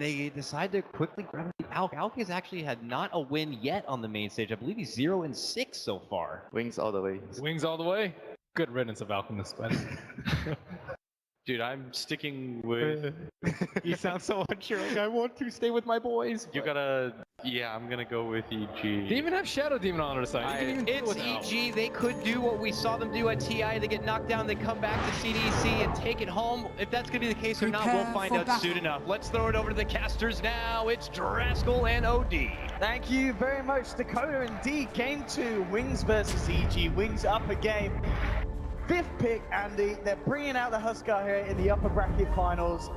they decide to quickly grab the Alk. Alk has actually had not a win yet on the main stage. I believe he's 0-6 so far. Wings all the way. Wings all the way. Good riddance of Alchemist, buddy. Dude, I'm sticking with... You sound so unsure. Like, I want to stay with my boys. You gotta... Yeah, I'm gonna go with EG. They even have Shadow Demon on their side. It's EG. They could do what we saw them do at TI. They get knocked down, they come back to CDC and take it home. If that's going to be the case or not, we'll find out soon enough. Let's throw it over to the casters now. It's Draskell and OD. Thank you very much, Dakota. Indeed, game 2, Wings versus EG. Wings up a game. 5th pick, Andy. They're bringing out the Huskar here in the upper bracket finals.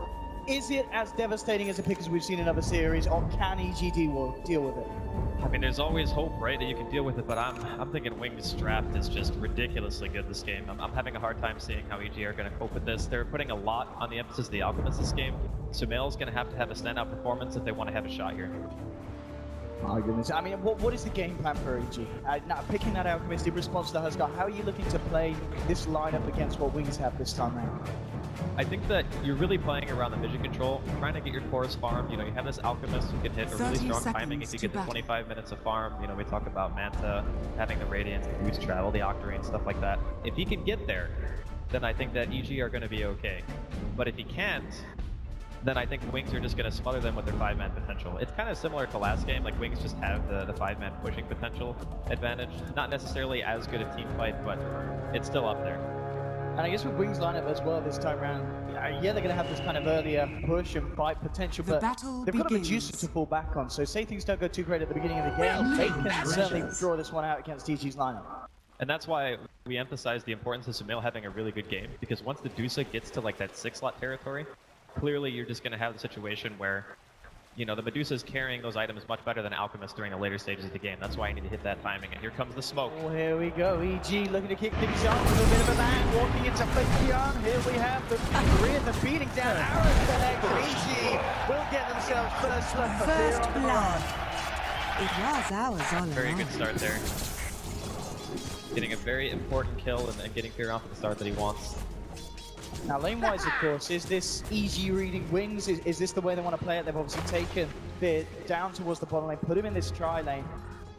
Is it as devastating as a pick as we've seen in other series, or can EG deal with it? I mean, there's always hope, right, that you can deal with it, but I'm thinking Wings' draft is just ridiculously good this game. I'm having a hard time seeing how EG are going to cope with this. They're putting a lot on the emphasis of the Alchemist this game. Sumail's going to have a standout performance if they want to have a shot here. My goodness. I mean, what is the game plan for EG? Now, picking that Alchemist in response to the Huskar, how are you looking to play this lineup against what Wings have this time around? I think that you're really playing around the vision control, trying to get your cores farmed. You know, you have this Alchemist who can hit a really strong timing if you get the 25 minutes of farm. You know, we talk about Manta, having the Radiance, the boost travel, the Octarine, stuff like that. If he can get there, then I think that EG are going to be okay. But if he can't, then I think Wings are just going to smother them with their 5-man potential. It's kind of similar to last game, like Wings just have the 5-man pushing potential advantage. Not necessarily as good a team fight, but it's still up there. And I guess with Wings lineup as well this time around, yeah, they're going to have this kind of earlier push and fight potential, but they've got a Medusa to fall back on. So say things don't go too great at the beginning of the game, they can certainly draw this one out against EG's lineup. And that's why we emphasize the importance of Sumail having a really good game, because once the Medusa gets to like that 6-slot territory, clearly you're just going to have the situation where, you know, the Medusa is carrying those items much better than Alchemist during the later stages of the game. That's why you need to hit that timing, and here comes the smoke. Oh, here we go. EG looking to kick things off with a bit of a land, walking into Fakion. Here we have the Korean, the beating down arrows connect. EG will get themselves first look for First Fear on the blood. run. It was ours all along. Very good start there. Getting a very important kill and getting Fear off at the start that he wants. Now, lane-wise, of course, is this EG reading Wings? Is this the way they want to play it? They've obviously taken Fear down towards the bottom lane, put him in this tri-lane,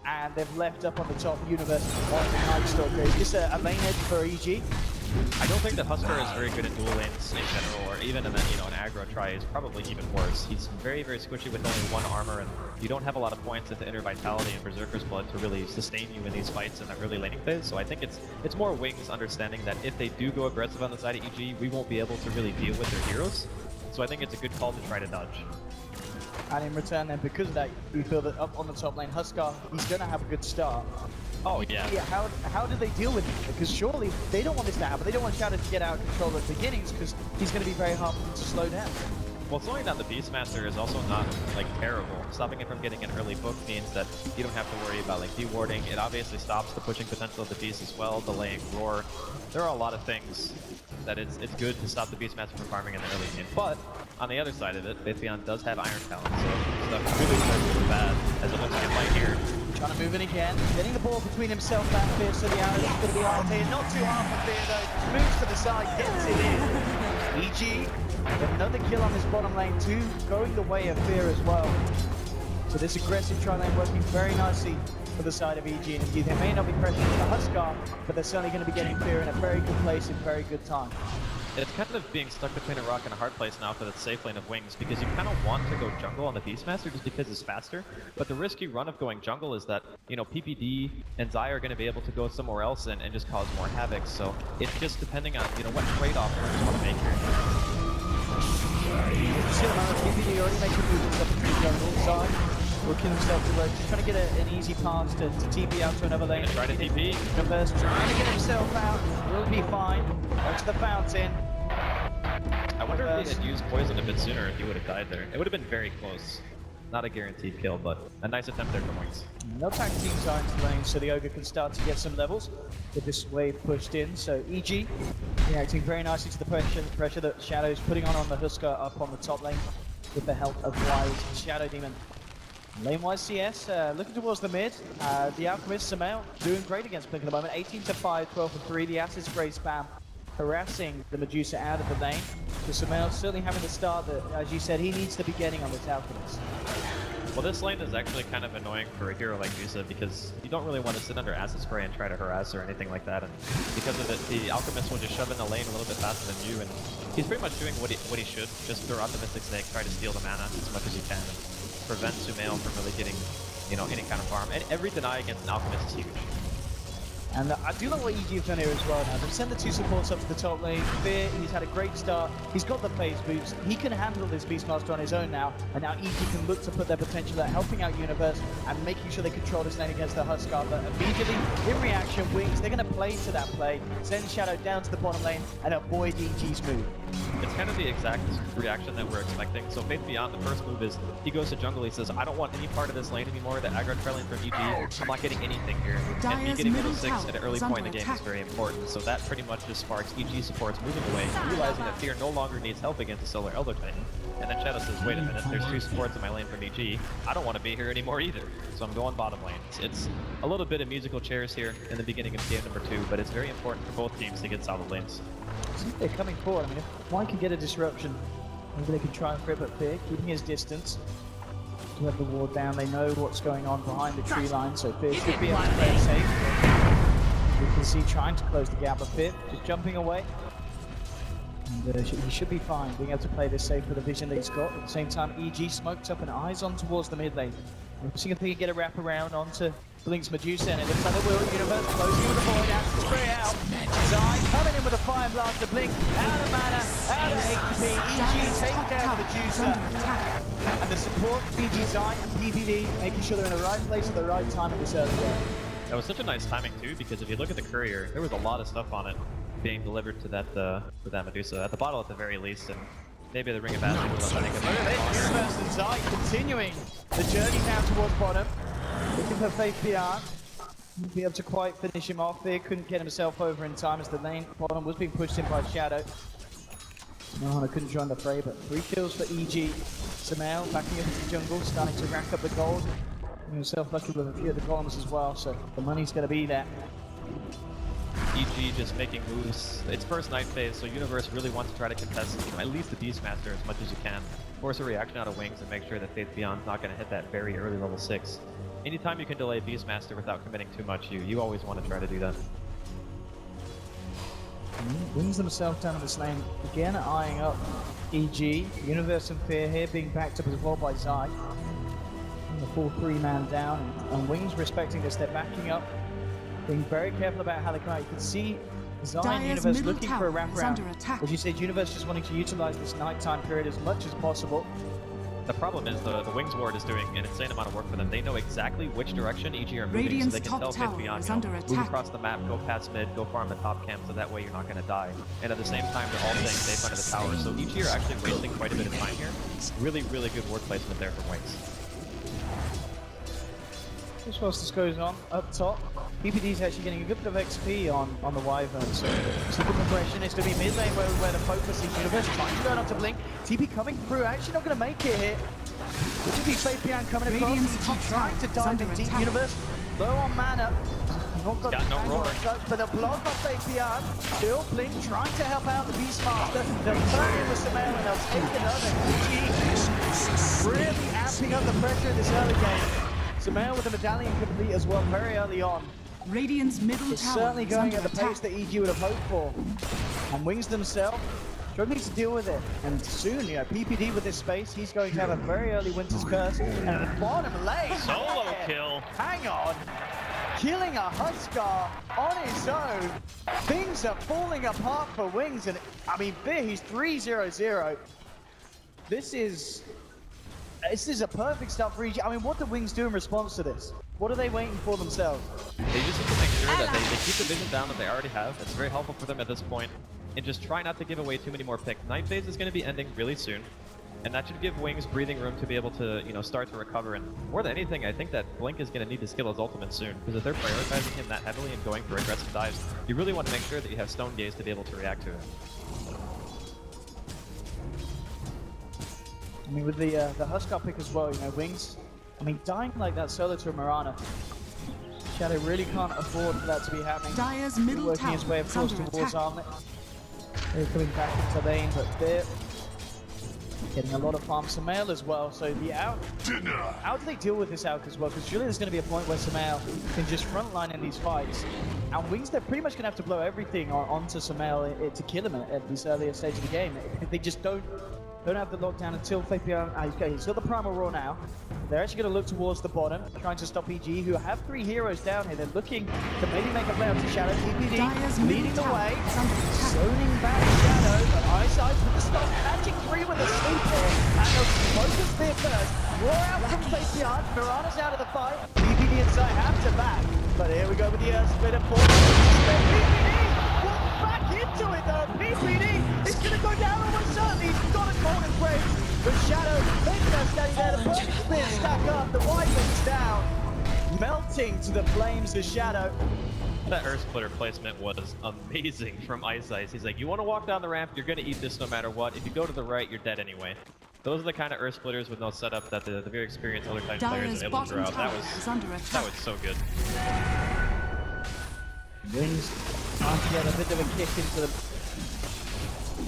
and they've left up on the top Universe on the Night Stalker. Is this a lane edge for EG? I don't think that Huskar is very good at dual lanes in general, or even in an aggro try is probably even worse. He's very, very squishy with only 1 armor, and you don't have a lot of points at the Inner Vitality and Berserker's Blood to really sustain you in these fights in that early laning phase. So I think it's more Wings understanding that if they do go aggressive on the side of EG, we won't be able to really deal with their heroes. So I think it's a good call to try to dodge. And in return then, because of that, we feel that up on the top lane, Huskar, he's going to have a good start. Oh, yeah. Yeah, how do they deal with it? Because surely they don't want this to happen. They don't want Shadow to get out of control at the beginnings, because he's going to be very hard to slow down. Well, slowing down the Beastmaster is also not, like, terrible. Stopping it from getting an early book means that you don't have to worry about, like, dewarding. It obviously stops the pushing potential of the Beast as well, delaying Roar. There are a lot of things that it's good to stop the Beastmaster from farming in the early game. But, on the other side of it, Faithion does have Iron Talent, so stuff really starts to go bad, as it looks like it might here. Trying to move in again, getting the ball between himself and Fear, so the arrow is going to be hard here. Not too hard for Fear though, moves to the side, gets it in. EG, another kill on this bottom lane too, going the way of Fear as well. So this aggressive tri-lane working very nicely for the side of EG, and indeed they may not be pressuring the Huskar, but they're certainly going to be getting Fear in a very good place in very good time. It's kind of being stuck between a rock and a hard place now for the safe lane of Wings, because you kind of want to go jungle on the Beastmaster just because it's faster, but the risky run of going jungle is that, you know, PPD and Zai are going to be able to go somewhere else and just cause more havoc, so it's just depending on, you know, what trade-off you want to make here. See the amount of PPD already making movements up the jungle side, working himself to work, just trying to get an easy pass to TP out to another lane. Try to TP. Universe trying to get himself out, will be fine. Go to the fountain. I wonder if they had used poison a bit sooner if he would have died there. It would have been very close. Not a guaranteed kill, but a nice attempt there from Wings. No tag teams are into lane, so the Ogre can start to get some levels with this wave pushed in. So EG reacting very nicely to the pressure that Shadow's putting on the Huskar up on the top lane with the help of Wise Shadow Demon. Lane-wise CS, looking towards the mid, the Alchemist Sumail doing great against Blink at the moment, 18 to 5, 12 for 3, the Acid Spray spam harassing the Medusa out of the lane. Because Sumail certainly having the start that, as you said, he needs to be getting on this Alchemist. Well, this lane is actually kind of annoying for a hero like Musa because you don't really want to sit under acid spray and try to harass or anything like that. And because of it, the Alchemist will just shove in the lane a little bit faster than you, and he's pretty much doing what he should. Just throw out the Mystic Snake, try to steal the mana as much as he can, and prevent Sumail from really getting, you know, any kind of farm. And every deny against an Alchemist is huge. And I do like what EG have done here as well now. They've sent the two supports up to the top lane. Fear, he's had a great start. He's got the phase boots. He can handle this Beastmaster on his own now. And now EG can look to put their potential at helping out Universe and making sure they control this lane against the Huskar. But immediately, in reaction, Wings, they're going to play to that play. Send Shadow down to the bottom lane and avoid EG's move. It's kind of the exact reaction that we're expecting. So Faith Beyond, the first move is he goes to jungle. He says, I don't want any part of this lane anymore. The aggro trailing from EG, I'm not getting anything here. And me getting level 6 at an early point in the game is very important. So that pretty much just sparks EG supports moving away, realizing that Fear no longer needs help against the Solar Elder Titan. And then Shadow says, wait a minute, there's two supports in my lane from EG. I don't want to be here anymore either. So I'm going bottom lane. It's a little bit of musical chairs here in the beginning of game number 2, but it's very important for both teams to get solid lanes. They're coming forward. I mean, if one can get a disruption, maybe they can try and grip at Fear, keeping his distance. To have the ward down, they know what's going on behind the tree line, so Fear should be able to play it safe. You can see trying to close the gap a bit, just jumping away. And he should be fine, being able to play this safe with the vision that he's got. At the same time, EG smoked up and eyes on towards the mid lane. We'll see if they can get a wrap around onto Blink's Medusa, and it looks like they will. Universe closing with the void, out to spray out. Zai coming in with a fire blast to Blink, out of mana, out of HP. EG taking care of Medusa. And the support, PG Zai and PPD, making sure they're in the right place at the right time in this early game. That was such a nice timing too, because if you look at the courier, there was a lot of stuff on it being delivered to that Medusa at the bottle at the very least, and maybe the Ring of Acid was I think. Universe and Zai continuing the journey now towards bottom, looking for Faith Beyond. Wouldn't be able to quite finish him off there. Couldn't get himself over in time as the lane bottom was being pushed in by Shadow. Nohana couldn't join the fray, but 3 kills for EG. Sumail backing up into the jungle, starting to rack up the gold. Himself lucky with a few of the golems as well, so the money's going to be there. EG just making moves. It's first night phase, so Universe really wants to try to contest, you know, at least the Beastmaster as much as you can. Force a reaction out of Wings and make sure that Faith Beyond's not going to hit that very early level 6. Anytime you can delay Beastmaster without committing too much, you always want to try to do that. Wings themselves down in this lane, again eyeing up EG. Universe and Fear here being backed up as well by Zai. And the full 3-man down, and Wings respecting this, they're backing up, being very careful about how they come out. You can see Zai and Universe looking for a wraparound. As you said, Universe just wanting to utilize this nighttime period as much as possible. The problem is the Wings ward is doing an insane amount of work for them. They know exactly which direction EG are moving, so they can tell Faith Beyond, move across the map, go past mid, go farm the top camp, so that way you're not going to die. And at the same time, they're all staying safe under the tower, so EG are actually wasting quite a bit of time here. Really, really good ward placement there from Wings. Just whilst this goes on, up top, PPD's actually getting a good bit of XP on the Wyvern, so super progression is going to be mid lane where the focus is. Universe trying to go on to Blink. TP coming through, actually not going to make it here. Which would be Faith Beyond coming across. EG trying to dive in deep. Universe low on mana. Not got no roar. But the block of Faith Beyond. Still Blink trying to help out the Beastmaster. They'll turn in with Sumail and they'll take another. EG really amping up the pressure in this early game. Sumail with the medallion complete as well very early on. Radiant's middle tower certainly going at the pace that EG would have hoped for. And Wings themselves struggling to deal with it. And soon, you know, PPD with this space, he's going to have a very early Winter's Curse. And at the bottom lane, Solo kill. Hang on. Killing a Huskar on his own. Things are falling apart for Wings. And I mean, he's 3-0-0. This is a perfect start for EG. I mean, what do Wings do in response to this? What are they waiting for themselves? They just need to make sure that they keep the vision down that they already have. It's very helpful for them at this point. And just try not to give away too many more picks. Night phase is going to be ending really soon. And that should give Wings breathing room to be able to, you know, start to recover. And more than anything, I think that Blink is going to need to skill his ultimate soon. Because if they're prioritizing him that heavily and going for aggressive dives, you really want to make sure that you have Stone Gaze to be able to react to it. I mean, with the Huskar pick as well, you know, Wings, I mean, dying like that solo to a Mirana, Shadow really can't afford for that to be happening. Dire's middle working his way, of course, towards attack. Armlet. They're coming back into lane, but they're getting a lot of farm. Sumail as well, so the out. How do they deal with this Alk as well? Because surely there's going to be a point where Sumail can just frontline in these fights. And Wings, they're pretty much going to have to blow everything onto Sumail to kill him at this earlier stage of the game. If they just don't have the lockdown until Fabian. Okay, he's got the Primal Roar now. They're actually going to look towards the bottom, trying to stop EG, who have 3 heroes down here. They're looking to maybe make a play onto Shadow. TPD leading the way, zoning back Shadow, but Eyesight with the stop. Magic 3 with a sleep there, and they'll focus there first. Roar out from Fabian. Mirana's out of the fight. TPD and Zai have to back, but here we go with the split of 4. Back into it though. PPD is going to go down almost certainly. He's got a golden break. But Shadow, making that steady there. The perfect spin stack up. The white wings down. Melting to the flames of Shadow. That Earth Splitter placement was amazing from Ice Ice. He's like, you want to walk down the ramp, you're going to eat this no matter what. If you go to the right, you're dead anyway. Those are the kind of Earth Splitters with no setup that the very experienced other Titan players are able to throw out. That was so good. Wings trying to get a bit of a kick into the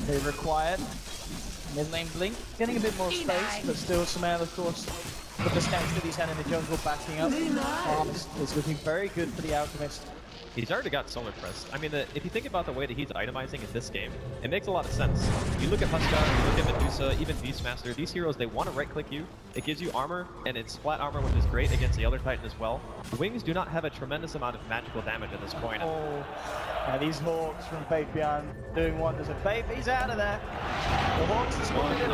they required. Mid lane Blink getting a bit more space, but still Sumail, of course, with the stacks that he's had in the jungle backing up. Farm is looking very good for the Alchemist. He's already got Solar Crest. I mean, if you think about the way that he's itemizing in this game, it makes a lot of sense. You look at Huskar, you look at Medusa, even Beastmaster, these heroes, they want to right-click you. It gives you armor, and it's flat armor, which is great against the other Titan as well. Wings do not have a tremendous amount of magical damage at this point. Oh, yeah, these Hawks from Faith Beyond doing wonders. And Faith, he's out of there. The Hawks is going in.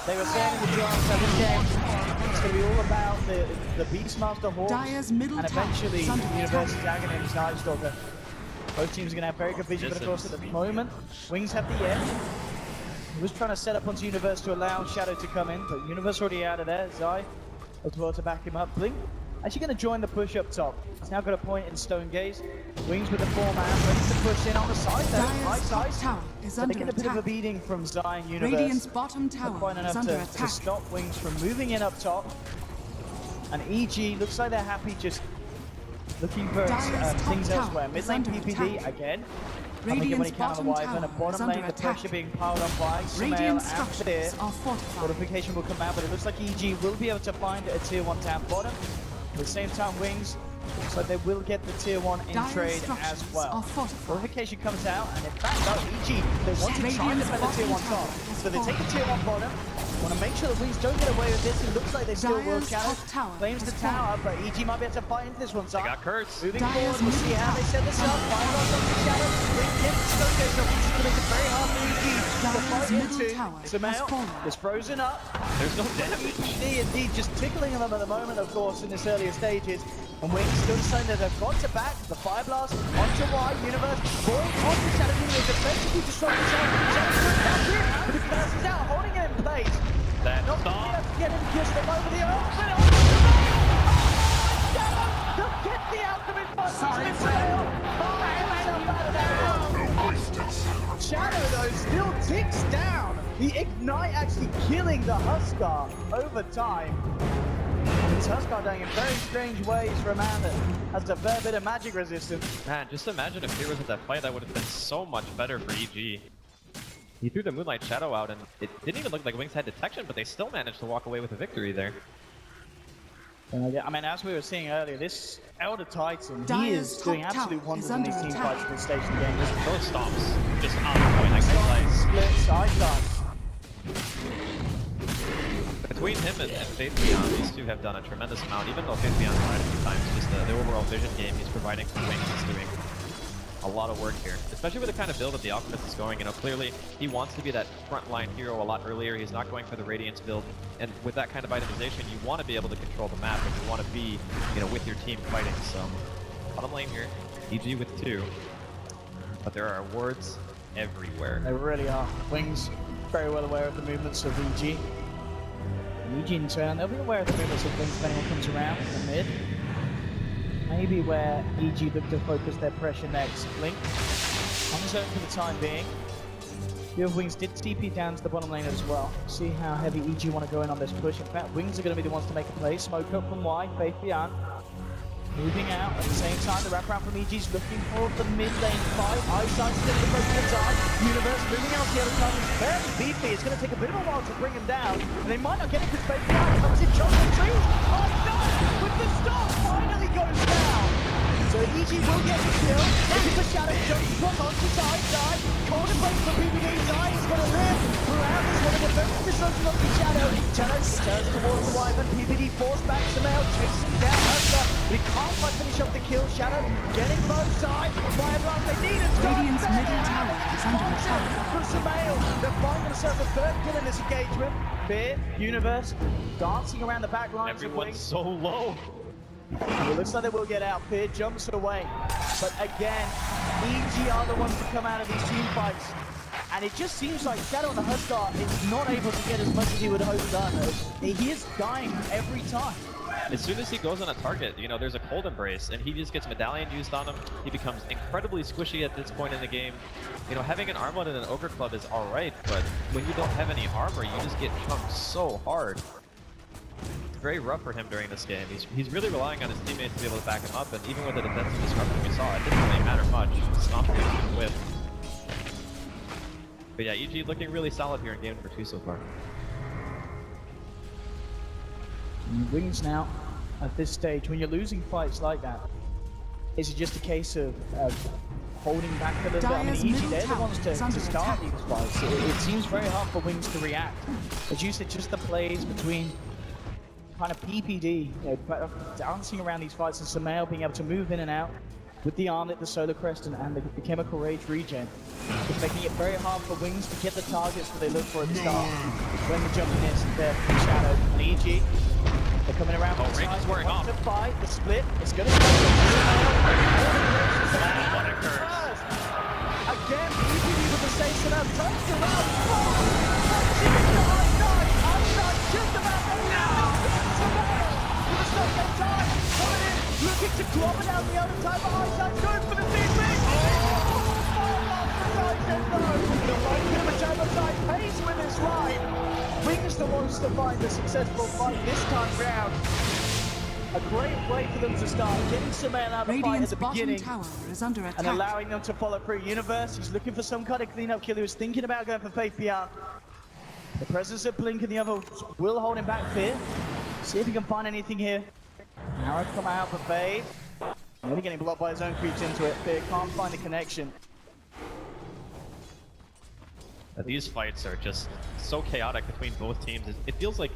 They were saying in the draft that this game it's going to be all about the Beastmaster Hawks and eventually University's Aghanim's Night Stalker. Both teams are going to have very good vision, but of course at the moment, Wings have the edge. He was trying to set up onto Universe to allow Shadow to come in, but Universe already out of there. Zai as well to back him up. Blink actually going to join the push up top. He's now got a point in Stone Gaze. Wings with the 4-man, ready to push in on the side though. Right side. They're getting a bit of a beating from Zai and Universe. Radiant's bottom tower quite enough to stop Wings from moving in up top. And EG looks like they're happy just looking for things elsewhere. Mid lane PPD again. Radiant's bottom tower bottom lane, the pressure being piled on by Sumail and there. Fortification will come out, but it looks like EG will be able to find a tier 1 down bottom. At the same time, Wings, so they will get the tier 1 in trade as well. Fortification comes out, and in fact, no, EG, they want to try and defend the tier 1 top. So they take the tier 1 bottom, want to make sure the Wings don't get away with this. It looks like they still will challenge. Claims the tower, but EG might be able to fight into this one. They got Curse. Moving forward, we'll see how they set this up. Fire on the Shadow. Blink hits the Stone Gaze, so Wings is going to make it very hard for EG to fight into. Sumail is frozen up. There's no damage. EG indeed just tickling them at the moment, of course, in this earlier stages. And Wings still saying that they've got to back the Fire Blast onto Y, Universe, going onto Shadow Demon, defensively destroying the Shadow, but the Curse is out, holding it in place. That Not stop. able to get him just over the ultimate. Shadow to get the ultimate Shadow though still ticks down. The Ignite actually killing the Huskar over time. This Huskar dying in very strange ways for a man that has a fair bit of magic resistance. Man, just imagine if he was at that fight, that would have been so much better for EG. He threw the Moonlight Shadow out, and it didn't even look like Wings had detection, but they still managed to walk away with a victory there. I mean, as we were seeing earlier, this Elder Titan, he is doing absolute wonders in these team fights at this stage of the game. Those stomps, just on point like that. Splits, eyesight. Between him and Faith Beyond, these two have done a tremendous amount, even though Faith Beyond tried a few times. Just the overall vision game he's providing for Wings is doing a lot of work here, especially with the kind of build that the Alchemist is going. You know, clearly he wants to be that frontline hero a lot earlier. He's not going for the Radiance build, and with that kind of itemization, you want to be able to control the map, and you want to be, you know, with your team fighting. So, bottom lane here, EG with 2, but there are wards everywhere. They really are. Wings very well aware of the movements of EG. And EG in turn, they'll be aware of the movements of Wings if anyone comes around in the mid. Maybe where EG look to focus their pressure next. Blink on his own for the time being. The other Wings did TP down to the bottom lane as well. See how heavy EG want to go in on this push. In fact, Wings are going to be the ones to make a play. Smoke up from Y, Faith Beyond. moving out at the same time. The wraparound from EG's looking for the mid lane fight. Eyesight's still the most of the time. Universe moving out the other side. He's fairly beefy. It's going to take a bit of a while to bring him down. And they might not get it because Baby Down comes in, jumps the trees. Oh no! With the stop, finally goes down. So EG will get the kill. Looking for Shadow, jumps across onto side. Corner break for PPD. Side is going to live throughout this one of the first destruction of the Shadow. Shadow turns towards the Wyvern. PPD forced back to Mail, chasing down Husker. But he can't quite finish off the kill. Shadow getting both sides. Fire blast, they need it. Radiant's middle tower is under attack. For Samael, they're finding themselves a third kill in this engagement. Fear, Universe, dancing around the back lines. Everyone's so low. It looks like they will get out. Fear jumps away. But again, EG are the ones to come out of these team fights. And it just seems like Shadow on the Huskar is not able to get as much as he would hope done. He is dying every time. As soon as he goes on a target, you know, there's a cold embrace, and he just gets medallion used on him. He becomes incredibly squishy at this point in the game. You know, having an armlet and an ogre club is alright, but when you don't have any armor, you just get chunked so hard. It's very rough for him during this game. He's really relying on his teammates to be able to back him up, and even with the defensive disruption we saw, it didn't really matter much. Stomp him to whip. But yeah, EG looking really solid here in game number 2 so far. Wings now, at this stage, when you're losing fights like that, is it just a case of holding back a little bit? I mean, EG, they're the ones to start these fights. It seems very hard for Wings to react. As you said, just the plays between kind of PPD, you know, dancing around these fights, and Samael being able to move in and out with the armlet, the solar crest, and the chemical rage regen. It's making it very hard for Wings to get the targets that they look for at the start. When the jumping is there from Shadow and EG. They're coming around from the side. Ring is wearing off. To fight, the split, it's going to go. Again, PPD with the safe to them, turns around, just about looking to glove it out the other side, but Isaac goes for the TP! The right bit of a jump side pays with his ride. Wings the ones to find the successful fight this time round. A great way for them to start, getting Samael out of the fight at the beginning tower is under attack. and allowing them to follow through. Universe, he's looking for some kind of cleanup kill. He was thinking about going for Faith PR. The presence of Blink and the others will hold him back. Fear. See if he can find anything here. Arrow come out for Faith. Maybe getting blocked by his own creeps into it. Fear can't find a connection. These fights are just so chaotic between both teams. It feels like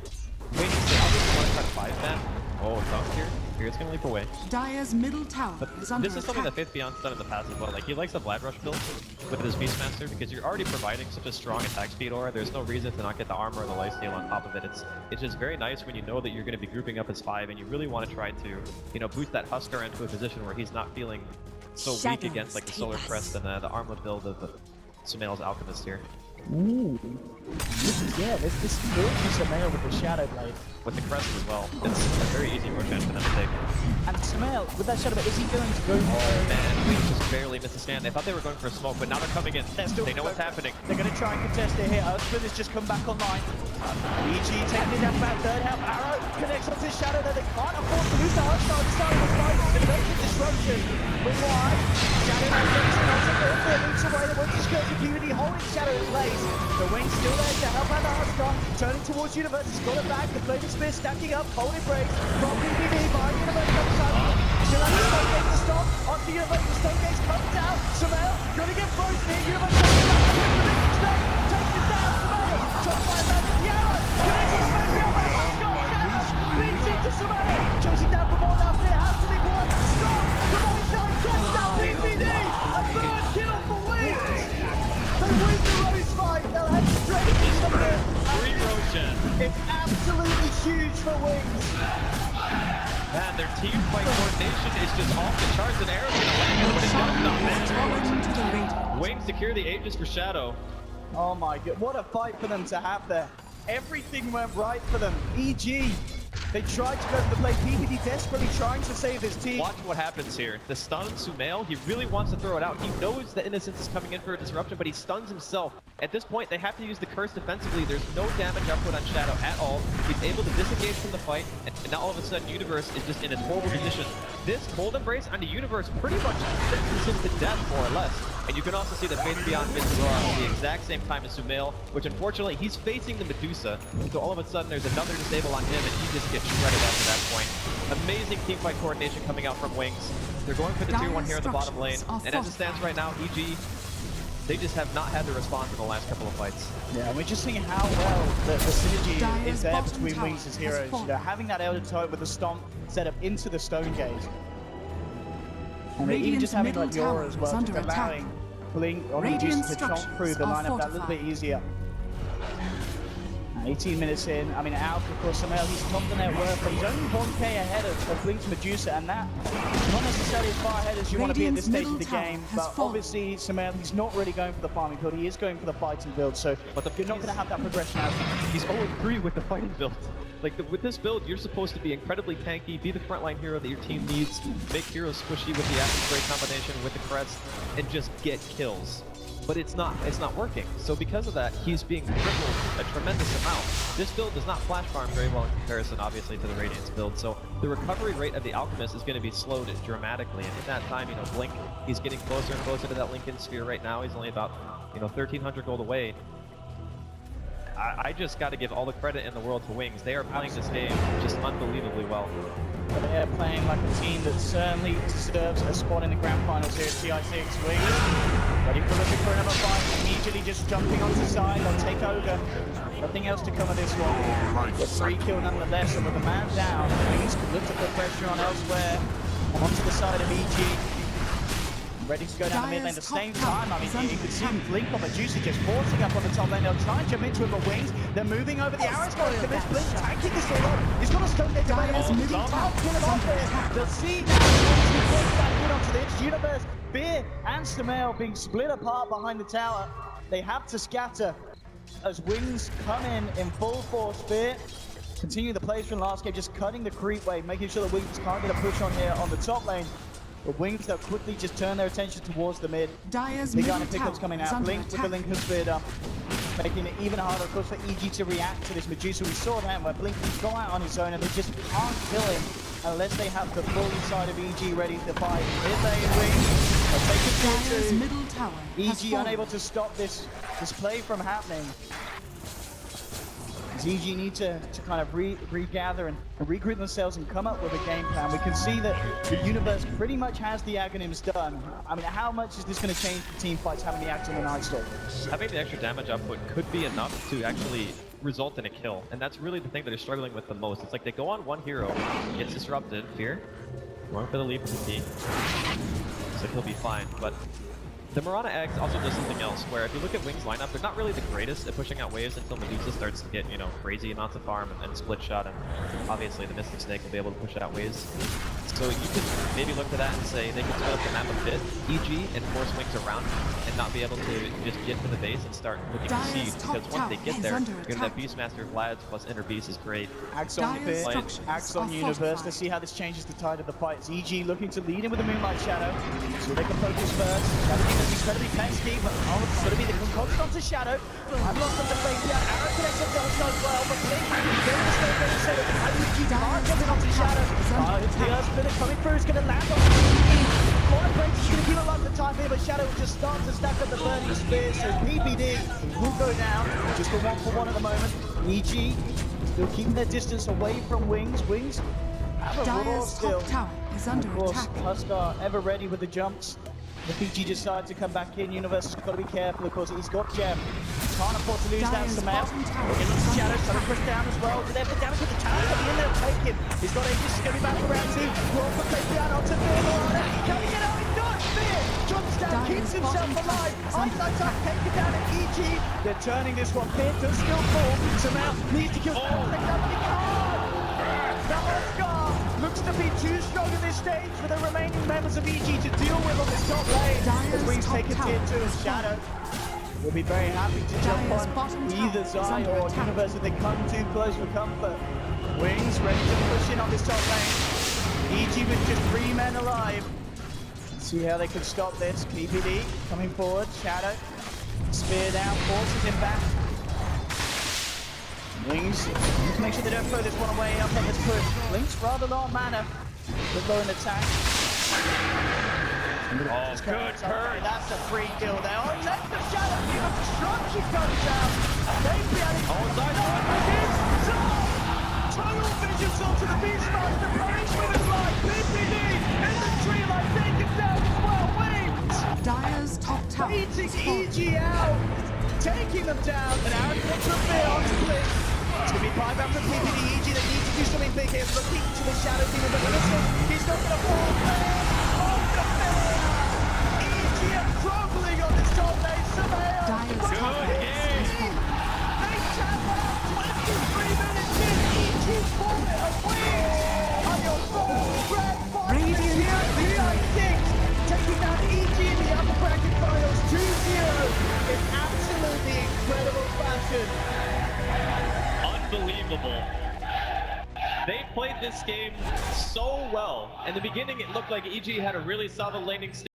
Wings, they obviously want to try to 5-man. Oh, it's up here. Here's gonna leap away. Dire's middle tower is under This is something that Faith Beyond's done in the past as well. Like, he likes the Vlad Rush build with his Beastmaster because you're already providing such a strong attack speed aura. There's no reason to not get the armor or the lifesteal on top of it. It's just very nice when you know that you're going to be grouping up as 5 and you really want to try to, you know, boost that Husker into a position where he's not feeling so weak against like the Solar Crest and the armlet build of Sumail's Alchemist here. Ooh. Yeah, this build for Samael with the Shadow Blade. With the crest as well. It's a very easy rotation for them to take. And Samael, with that Shadow Blade, is he going to go for Oh man, we just barely missed a stand. They thought they were going for a smoke, but now they're coming in. They know what's happening. They're going to try and contest it here. Earthsplit has just come back online. EG taking it down back third help. Arrow connects onto his Shadow that they can't afford to lose the Huskar. The start of the fight. It's going to make a disruption. With wide. Shadow now takes it onto Earthsplit. Leaps away. The one just goes to PvD, holding Shadow in place. The wing's still there to help out the Huskar. Turning towards Universe. He's got it back. The Flaming Spear stacking up. Holding break from PvD by Universe on the side. Still has the Stone Gate to stop. Onto Universe. The Stone Gate's come down. Samael gonna get frozen here. Universe takes it down. Takes it down. Samael. Trying to find that in the arrow. Connects on Samael. Beats into Samael. Chasing down from all down there. Has to be one. Stop. The right side. Crest down PvD. A third kill for Wings. They win the race fight. They'll head straight into the pit. Free Roshan. It's absolutely huge for Wings. Man, their team fight coordination is just off the charts, and Arrow's gonna land it, but it does not land. Wings secure the Aegis for Shadow. Oh my god, what a fight for them to have there. Everything went right for them. EG They tried to go for the play. PPD desperately trying to save his team. Watch what happens here. The stun Sumail, he really wants to throw it out. He knows that Innocence is coming in for a disruption, but he stuns himself. At this point, they have to use the curse defensively. There's no damage output on Shadow at all. He's able to disengage from the fight, and now all of a sudden Universe is just in a horrible position. This Cold Embrace on the Universe pretty much sentences him to death, more or less. And you can also see that Faith Beyond missed Aurora at the exact same time as Sumail, which unfortunately he's facing the Medusa. So all of a sudden there's another disable on him and he just gets shredded after that point. Amazing teamfight coordination coming out from Wings. They're going for the tier 1 here in the bottom lane. And as it stands right now, EG, they just have not had the response in the last couple of fights. Yeah, and we're just seeing how well the synergy is there between Wings' heroes. You know, having that Elder Toad with the Stomp set up into the Stone Gaze. And even just having like Yora as well, just allowing Blink or Medusa to chomp through the lineup that little bit easier. 18 minutes in, I mean, Alf, of course, Sumail, he's top the net worth, but he's only 1k ahead of Blink's Medusa, and that not necessarily as far ahead as you want to be at this stage of the game, but obviously, Sumail, he's not really going for the farming build, he is going for the fighting build, so you're not going to have that progression out. He's 0-3 with the fighting build. Like, with this build, you're supposed to be incredibly tanky, be the frontline hero that your team needs, make heroes squishy with the Acid Spray combination with the crest, and just get kills. But it's not working. So because of that, he's being crippled a tremendous amount. This build does not flash farm very well in comparison, obviously, to the Radiance build. So the recovery rate of the Alchemist is going to be slowed dramatically. And in that time, you know, Blink, he's getting closer and closer to that Lincoln Sphere right now. He's only about, 1,300 gold away. I just got to give all the credit in the world to Wings. They are playing this game just unbelievably well. They're playing like a team that certainly deserves a spot in the grand finals here at TI6. Wings ready for looking for another fight. Immediately just jumping onto the side. They'll take Ogre. Nothing else to come of this one. But 3 kill nonetheless, and with a man down, Wings can look to put pressure on elsewhere. Onto the side of EG. Ready to go down the mid lane at the same time. I mean, you could see Blink on Medusa just forcing up on the top lane. They'll try and jump into it, but Wings, they're moving over the arrows. Blink tanking this all up. He's got a stone dead available. I'll kill him off there. They'll see back in onto the edge. Universe, Fear, and Sumail being split apart behind the tower. They have to scatter as Wings come in full force. Fear continue the plays from last game, just cutting the creep wave, making sure that Wings can't get a push on here on the top lane. But Wings, they'll quickly just turn their attention towards the mid. Big Iron pickups coming out. Blink with the Lincoln Spear up, making it even harder, of course, for EG to react to this Medusa. We saw that where Blink can go out on his own and they just can't kill him unless they have the full side of EG ready to fight. Mid lane Wings, they'll take it to EG unable to stop this play from happening. EG need to kind of regather and regroup themselves and come up with a game plan. We can see that the Universe pretty much has the Aghanims done. I mean, how much is this going to change the team fights having the Axe on the Nightstalker? Having the extra damage output could be enough to actually result in a kill, and that's really the thing that they're struggling with the most. It's like they go on one hero, gets disrupted, Fear, going for the leap of the key, so he'll be fine, but the Mirana eggs also does something else, where if you look at Wings' lineup, they're not really the greatest at pushing out waves until Medusa starts to get, crazy amounts of farm and split shot, and obviously the Mystic Snake will be able to push out waves. So you can maybe look to that and say they can split up the map a bit, EG, and force Wings around and not be able to just get to the base and start looking to siege, because once they get there, you're gonna have Beastmaster Vlad's plus Inner Beast is great. Axe on Fear, Axe on Universe. Let's see how this changes the tide of the fight. It's EG looking to lead in with the Moonlight Shadow, so they can focus first. Shadow Demon's incredibly pesky, but it's going to be the concoction onto Shadow. I've lost on the face here. Arrow connects does as well, but Blink getting the stone ready set up. How do EG can't get it onto Shadow? It's the Earth Spinner coming through. It's going to land on EG. Corner break is going to give a lot of time here, but Shadow will just start to stack up the burning spear, so PPD will go down. Just a 1-for-1 at the moment. EG still keeping their distance away from Wings. Wings have a raw still. Of course, Huskar ever ready with the jumps. The PG decide to come back in. Universe has got to be careful, of course. He's got Gem. Can't afford to lose that Sumail. It looks Shadow, trying to push down as well. Do they have the damage with the tower? Coming in there, take him. He's got Aegis, he's going to be back around team. Roll for play down onto Fear. Can he get out? He does! Fear jumps down, keeps himself alive. Eyesight up, take it down at EG. They're turning this one. Fear does still fall. Sumail needs to kill Shadow. He can't! Now Huskar looks to be too strong at this stage for the remaining members of EG to deal with on this top lane. As Wings take a tier 2 and Shadow will be very happy to jump on either Zai or Universe if they come too close for comfort. Wings ready to push in on this top lane. EG with just 3 men alive. See how they can stop this. PPD coming forward. Shadow. Spear down. Forces him back. Wings. Make sure they don't throw this one away up on this push. Link's rather low on mana. Good low in attack. Oh, good turn. That's a free kill there. Oh, let the Shadow give a destruction comes out. They've been Total visions onto the Beastmaster. Punish with his life. PPD in the tree line. Taken down as well. Wait. Dire's top tower is Beating falling. EG out. Taking them down. And Aaron puts a bit on to Blitz. It's going to be 5 out from PPD. EG that needs to do something big here. Looking to the Shadow Demon. But listen, he's not going to fall. EG are crumbling on this top lane. Surveyor. Dire's top Good tower is falling. They tap out 23 minutes in. EG pull it away. On your first grand final. Radiant Here, the I6 taking down EG in the upper bracket finals 2-0 in absolutely incredible fashion. Unbelievable. They played this game so well. In the beginning, it looked like EG had a really solid laning stage.